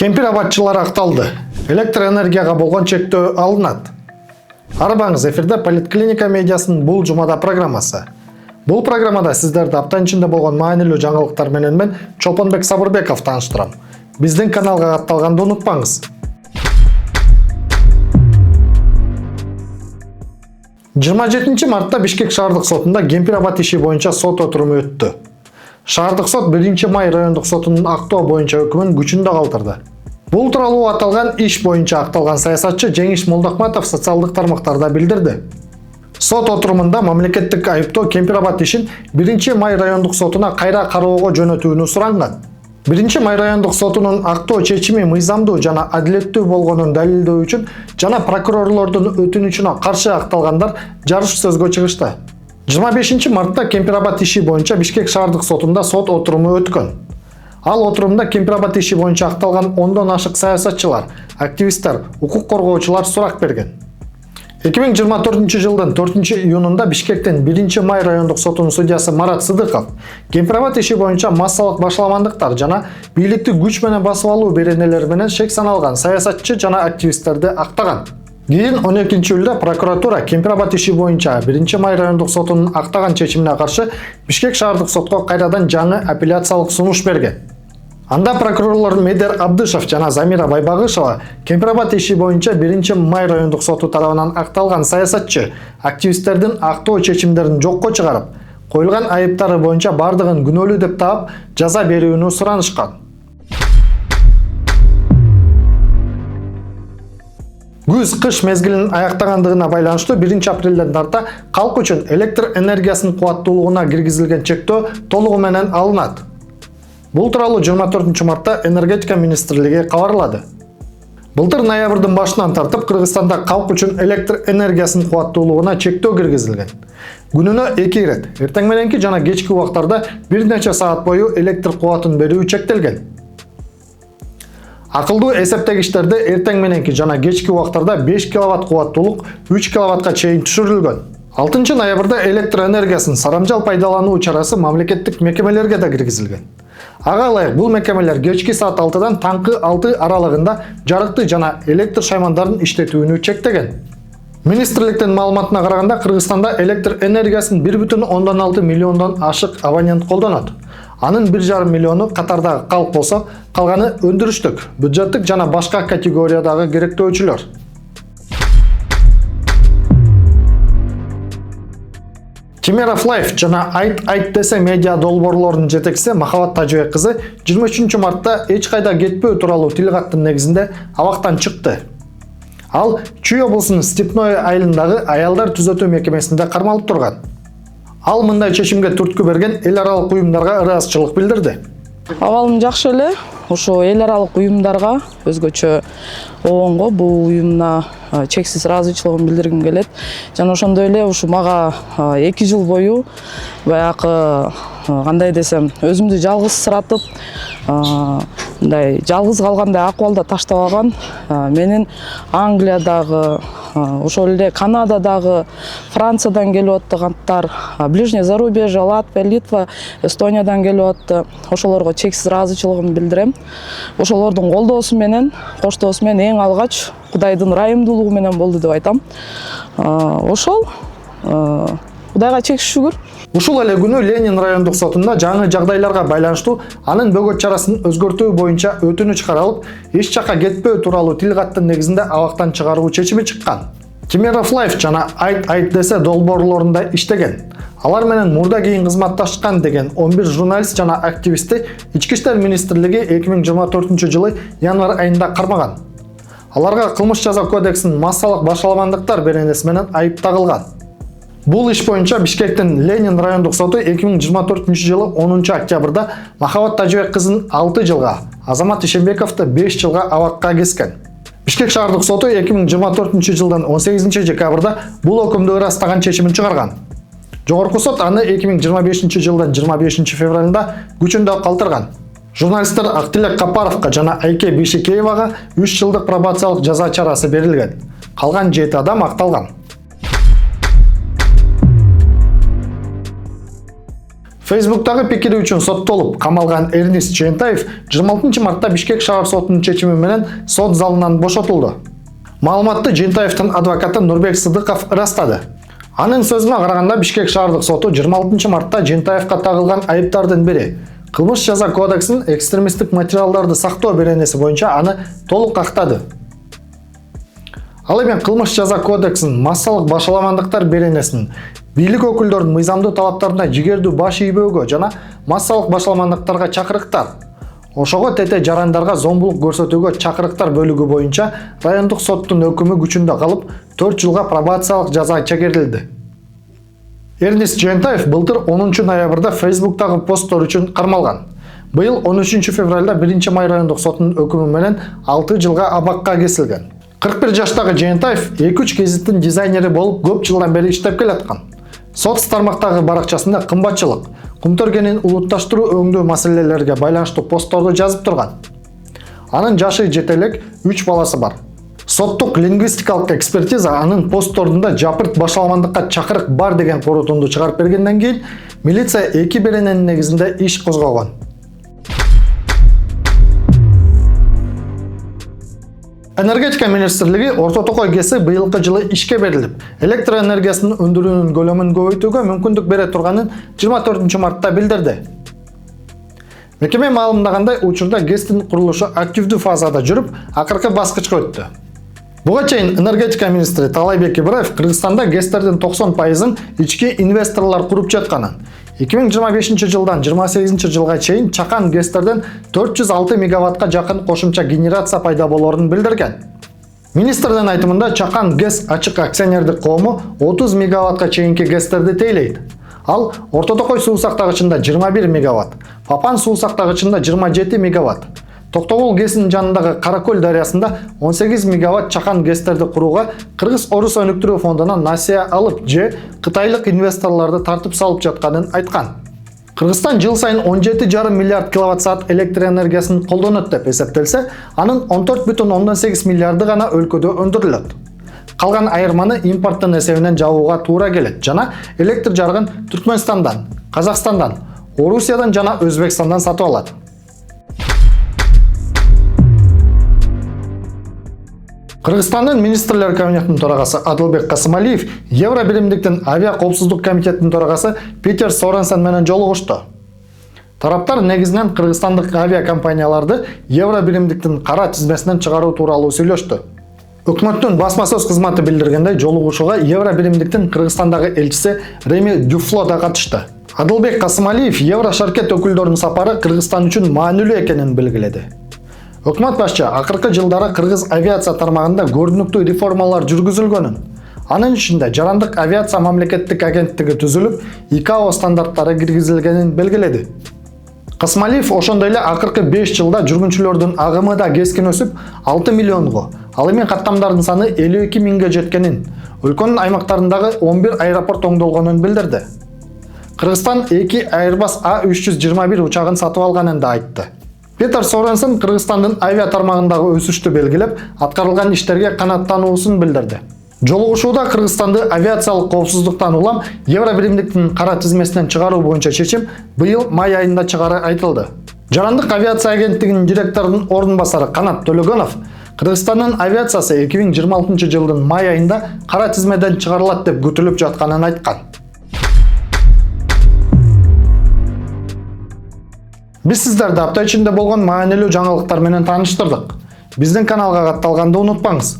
Кемпир абадчылар акталды. Электр энергияга болгон чектөө алынат. Арбаңыз, эфирде Политклиника медиасынын бул жумада программасы. Бул программада сиздерди аптанын ичинде болгон маанилүү жаңылыктар менен мен Чолпонбек Сабырбеков тааныштырам. Биздин каналга катталганды унутпаңыз. 27 мартта Бишкек шаардык сотунда Кемпир абад иши боюнча сот отуруму өттү. Шаардык сот 1 май райондук сотунун актоо боюнча өкүмүн күчүндө калтырды. Бул тууралуу аталган иш боюнча акталган саясатчы Жеңиш Молдохматов социалдык тармактарда билдирди. Сот отурумунда мамлекеттик айыптоо Кемпир абад ишин 1 май райондук сотуна кайра кароого жөнөтүүнү суранган. 1 май райондук сотунун актоо чечими мыйзамдуу жана адилеттүү болгонун далилдөө үчүн жана прокурорлордун өтүнүчүнө каршы акталгандар жарыш сөзгө чыгышты. 25 мартта Кемпир абад иши боюнча Бишкек шаардык сотунда сот отуруму өткөн. Ал отурумда Кемпир абад иши боюнча акталган 10дон ашык саясатчылар, активисттер, укук коргоочулар сурак берген. 2024 жылдын 4-июнунда Бишкектин 1 май райондук сотунун судьясы Марат Сыдыков Кемпир абад иши боюнча массалык башаламандыктар жана бийликти күч менен басып алуу беренелери менен шек саналган саясатчы жана активисттерди актаган. Кийин 12-июлда прокуратура Кемпир абад иши боюнча 1 май райондук сотунун актаган чечимине каршы Бишкек шаардык сотко кайрадан жаңы апелляциялык сунуш берген. Анда прокурорлор Медер Абдышев жана Замира Байбагышева Кемпир абад иши боюнча 1 май райондук соту тарабынан акталган саясатчы, активисттердин актоо чечимдерин жокко чыгарып, коюлган айыптары боюнча бардыгын күнөөлүү деп таап, жаза берүүнү суранышкан. Күз-кыш мезгилинин аяктагандыгына байланыштуу 1 апрелден тарта калк үчүн электр энергиясынын кубаттуулугуна киргизилген чектөө толугу менен алынат. Бул тууралуу 24 мартта энергетика министрлиги кабарлады. Былтыр ноябрдын башынан тартып Кыргызстанда калк үчүн электр энергиясынын кубаттуулугуна чектөө киргизилген. Күнүнө 2 ирет, эртең мененки жана кечки убактарда бир нече саат бою электр кубатын берүү чектелген. Акылдуу эсептегичтерде эртең мененки жана кечки убактарда 5 киловатт кубаттуулук 3 киловаттка чейин түшүрүлгөн. 6 ноябрда электр энергиясын сарамжал пайдалануу чарасы мамлекеттик мекемелерге да киргизилген. Ага ылайык бул мекемелер кечки саат 6-дан таңкы 6 аралыгында жарыкты жана электр шаймандарын иштетүүнү чектеген. Министрликтин маалыматына караганда Кыргызстанда электр энергиясын 1,6 миллиондон ашык абонент колдонот. Анын 1,5 миллиону катардагы калк болсо, калганы өндүрүштүк, бюджеттик жана башка категориядагы керектөөчүлөр. Кемеров Лайф жана Айт десе медиа долбоорлорунун жетекчиси Махабат Тажыбек кызы 23 мартта эч кайда кетпөө тууралуу тил каттын негизинде абактан чыкты. Ал Чүй облусунун Степное айылындагы аялдар түзөтүү мекемесинде кармалып турган. Ал мындай чечимге түрткү берген эл аралык уюмдарга ыраазычылык билдирди. Абалым жакшы эле. Ошо эл аралык уюмдарга, өзгөчө ООНго бул уюмуна чексиз ыраазычылыгымды билдиргим келет. Жана ошондой эле ушу мага 2 жыл бою баягы кандай десем, өзүмдү жалгыз сыратып, мындай жалгыз калгандай акыбалда таштабаган менин Англиядагы, ошол эле Канададагы, Франциядан келип аттыгандар, ближний зарубежье, Латвия, Литва, Эстониядан келип атты. Ошолорго чексиз ыраазычылыгымды билдирем. Ошолордун колдоосу менен, коштоосу менен эң алгач Кудайдын ырайымдуулугу менен болду деп айтам. Ошол Кудайга чексиз шүгүр. Ушул эле күнү Ленин райондук сотунда жаңы жагдайларга байланыштуу анын бөгөт чарасын өзгөртүү боюнча өтүнүч каралып, эч жакка кетпөө тууралуу тил каттын негизинде абактан чыгаруу чечими чыккан. Кемеров Лайф жана Айт десе долбоорлорунда иштеген. Алар менен мурда кийин кызматташкан деген 11 журналист жана активистти Ички иштер министрлиги 2024 жылы январь айында кармаган. Аларга кылмыш жаза кодексинин массалык башаламандыктар беренеси менен айып тагылган. Бул иш боюнча Бишкектин Ленин райондук соту 2024 жылы 10 октябрда Махабат Тажыбек кызын 6 жылга, Азамат Ишембековду 5 жылга абакка кескен. Бишкек шаардык соту 2024 жылдын 18 декабрда бул өкүмдү ырастаган чечимин чыгарган. Жогорку сот аны 2025 жылдын 25 февралында күчүндө калтырган. Журналисттер Актилек Капаровго жана Айке Бишекеевага 3 жылдык пробациялык жаза чарасы берилген. Калган 7 адам акталган. Facebook'tагы пикири үчүн соттолуп камалган Эрнест Чентаев 26 мартта Бишкек шаар сотунун чечими менен сот залынан бошотулду. Маалыматты Чентаевдин адвокаты Нурбек Сыдыков ырастады. Анын сөзүнө караганда Бишкек шаардык соту 26 мартта Чентаевга тагылган айыптардын бири кылмыш жаза кодексинин экстремисттик материалдарды сактоо беренеси боюнча аны толук актады. Ал эми кылмыш жаза кодексинин массалык башаламандыктар беренесинин бийлик өкүлдөрүнүн мыйзамдуу талаптарына жигердүү баш ийбөөгө жана массалык башаламандыктарга чакырыктар, ошого тете жарандарга зомбулук көрсөтүүгө чакырыктар бөлүгү боюнча райондук соттун өкүмү күчүндө калып 4 жылга пробациялык жаза чегерилди. Эрнест Чентаев былтыр 10 ноябрда Facebook'тагы посттор үчүн кармалган. Быйыл 13 февралда 1 май райондук сотунун өкүмү менен 6 жылга абакка кесилген. 41 жаштагы Чентаев 2-3 гезиттин дизайнери болуп көп жылдан бери иштеп келаткан. Соц тармактагы баракчасында кымбатчылык, кумтөргенин улутташтыруу өңдөө маселелерге байланыштуу постторду жазып турган. Анын жашы жете элек, 3 баласы бар. Соттук лингвистикалык экспертиза анын постторунда жапырт башаламандыкка чакырык бар деген корутунду чыгарып бергенден кийин милиция 2 берененин негизинде иш козгогон. Энергетика министрлиги Орто Токой ГЭСи быйылкы жылы ишке берилип, электр энергиясынын өндүрүүнүн көлөмүн көбөйтүүгө мүмкүндүк бере турганын 24 мартта билдирди. Мекеме маалымдагандай, учурда ГЭСтин курулушу активдүү фазада жүрүп, акыркы баскычка өттү. Буга чейин энергетика министри Таалайбек Ибраев Кыргызстанда ГЭСтердин 90%-ын ички инвесторлор куруп жатканын, 2025 жылдан 28 жылга чейин чакан ГЭСтерден 406 мегаваттка жакын кошумча генерация пайда болорун билдирген. Министрдин айтымында чакан ГЭС ачык акционердик коому 30 мегаваттка чейинки ГЭСтерди тейлейт. Ал Орто Токой суу сактагычында 21 мегаватт, Папан суу сактагычында 27 мегаватт, Токтогул ГЭСинин жанындагы Каракөл дарыясында 18 мегаватт чакан ГЭСтерди курууга Кыргыз-Орус өнүктүрүү фондунан насыя алып же кытайлык инвесторлорду тартып салып жатканын айткан. Кыргызстан жыл сайын 17,5 миллиард киловатт-саат электр энергиясын колдонот деп эсептелсе, анын 14,8 миллиарды гана өлкөдө өндүрүлөт. Калган айырманы импорттун эсебинен жабууга туура келет жана электр жарыгын Түркмөнстандан, Казакстандан, Орусиядан жана Өзбекстандан сатып алат. Кыргызстандын министрлер кабинетинин төрагасы Адылбек Касымалиев Евро биримдиктин авиа коопсуздук комитетинин төрагасы Питер Соренсен менен жолугушту. Тараптар негизинен кыргызстандык авиакомпанияларды Евро биримдиктин кара тизмесинен чыгаруу тууралуу сүйлөштү. Өкмөттүн басма сөз кызматы билдиргендей, жолугушууга Евро биримдиктин Кыргызстандагы элчиси Реми Дюфло да катышты. Адылбек Касымалиев Евро шаркет өкүлдөрүнүн сапары Кыргызстан үчүн маанилүү экенин белгиледи. Өкмөт башчы акыркы жылдары кыргыз авиация тармагында көрүнүктүү реформалар жүргүзүлгөнүн, анын ичинде жарандык авиация мамлекеттик агенттиги түзүлүп, ИКАО стандарттары киргизилгенин белгиледи. Касымалиев ошондой эле акыркы 5 жылда жүргүнчүлөрдүн агымы да кескин өсүп, 6 миллионго, ал эми каттамдардын саны 52 миңге жеткенин, өлкөнүн аймактарындагы 11 аэропорт оңдолгонун билдирди. Кыргызстан 2 Airbus A321 учагын сатып алганын да айтты. Питер Соренсен Кыргызстандын авиа тармагындагы өсүштү белгилеп, аткарылган иштерге канааттануусун билдирди. Жолугушууда Кыргызстанды авиациялык коопсуздуктан улам Евро биримдиктин кара тизмесинен чыгаруу боюнча чечим быйыл май айында чыгары айтылды. Жарандык авиация агенттигинин директорунун ордун басары Канат Төлөгөнов Кыргызстандын авиациясы 2026 жылдын май айында кара тизмеден чыгарылат деп күтүлүп жатканын айткан. Биз сиздерди апта ичинде болгон маанилүү жаңылыктар менен тааныштырдык. Биздин каналга катталганды унутпаңыз.